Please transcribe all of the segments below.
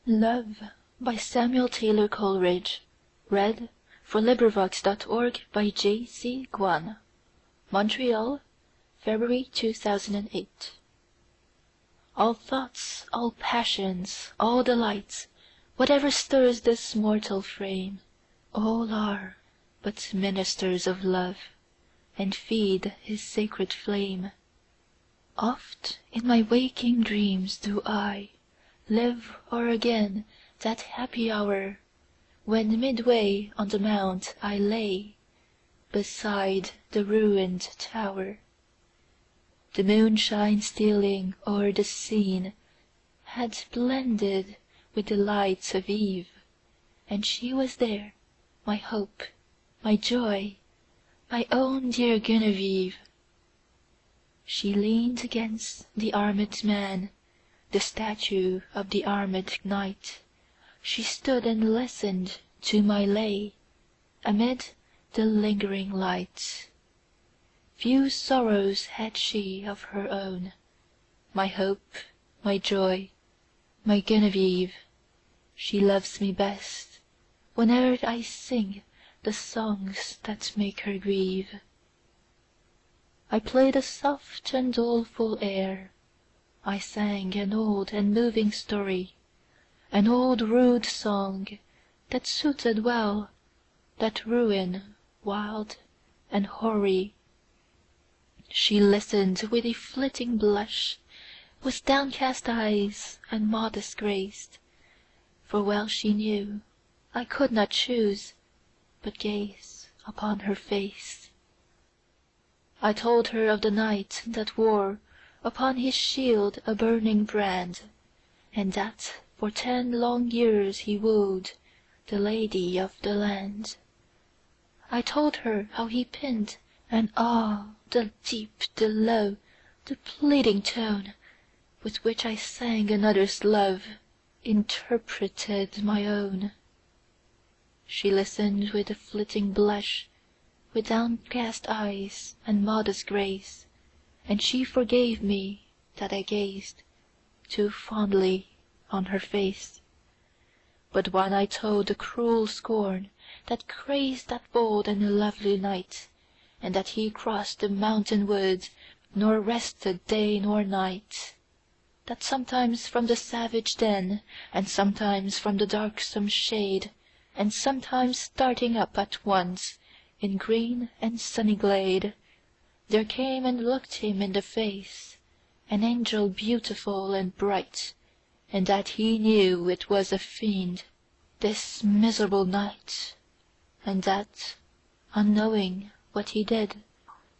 Love by Samuel Taylor Coleridge. LibriVox.org by JCG. Montreal, February 2008. All thoughts, all passions, all delights, whatever stirs this mortal frame, all are but ministers of love, and feed his sacred flame. Oft in my waking dreams do I live o'er again that happy hour, when midway on the mount I lay, beside the ruined tower. The moonshine stealing o'er the scene had blended with the lights of eve, and she was there, my hope, my joy, my own dear Genevieve. She leaned against the armed man, the statue of the armed knight. She stood and listened to my lay, amid the lingering light. Few sorrows had she of her own, my hope, my joy, my Genevieve. She loves me best, whene'er I sing the songs that make her grieve. I played a soft and doleful air, I sang an old and moving story, an old rude song that suited well that ruin wild and hoary. She listened with a flitting blush, with downcast eyes and modest grace, for well she knew I could not choose but gaze upon her face. I told her of the knight that wore upon his shield a burning brand, and that for 10 long years he wooed the lady of the land. I told her how he pinned, and the deep, the low, the pleading tone with which I sang another's love interpreted my own. She listened with a flitting blush, with downcast eyes and modest grace, and she forgave me that I gazed too fondly on her face. But when I told the cruel scorn that crazed that bold and lovely knight, and that he crossed the mountain woods, nor rested day nor night, that sometimes from the savage den, and sometimes from the darksome shade, and sometimes starting up at once in green and sunny glade, there came and looked him in the face an angel beautiful and bright, and that he knew it was a fiend, this miserable knight, and that, unknowing what he did,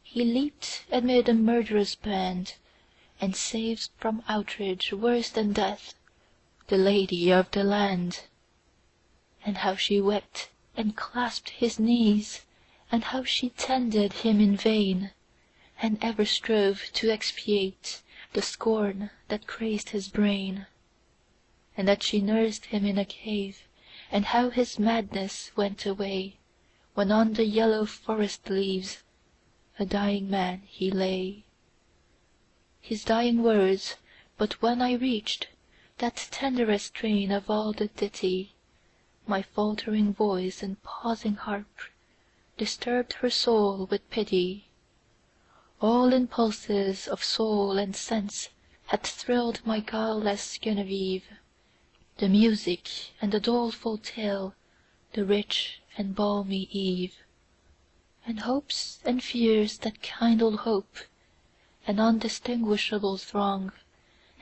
he leaped amid a murderous band, and saved from outrage worse than death the lady of the land. And how she wept and clasped his knees, and how she tended him in vain, and ever strove to expiate the scorn that crazed his brain. And that she nursed him in a cave, and how his madness went away, when on the yellow forest leaves a dying man he lay. His dying words, but when I reached that tenderest strain of all the ditty, my faltering voice and pausing harp disturbed her soul with pity. All impulses of soul and sense had thrilled my guileless Genevieve, the music and the doleful tale, the rich and balmy eve, and hopes and fears that kindled hope, an undistinguishable throng,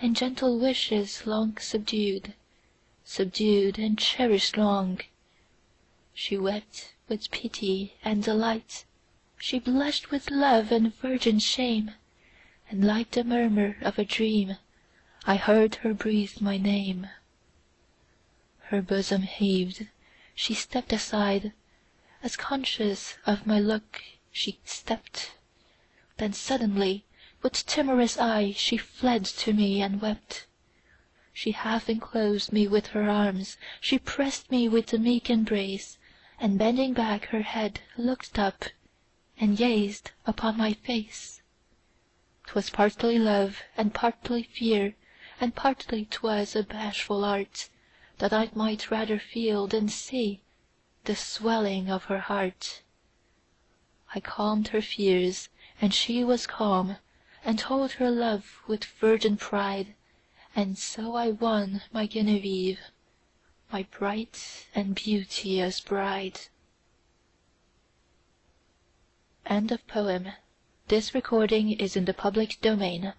and gentle wishes long subdued and cherished long. She wept with pity and delight, she blushed with love and virgin shame, and like the murmur of a dream I heard her breathe my name. Her bosom heaved, she stepped aside, as conscious of my look she stepped, then suddenly with timorous eye she fled to me and wept. She half enclosed me with her arms, she pressed me with a meek embrace, and bending back her head looked up, and gazed upon my face. 'Twas partly love and partly fear, and partly 'twas a bashful art, that I might rather feel than see the swelling of her heart. I calmed her fears, and she was calm, and told her love with virgin pride, and so I won my Genevieve, my bright and beauteous bride. End of poem. This recording is in the public domain.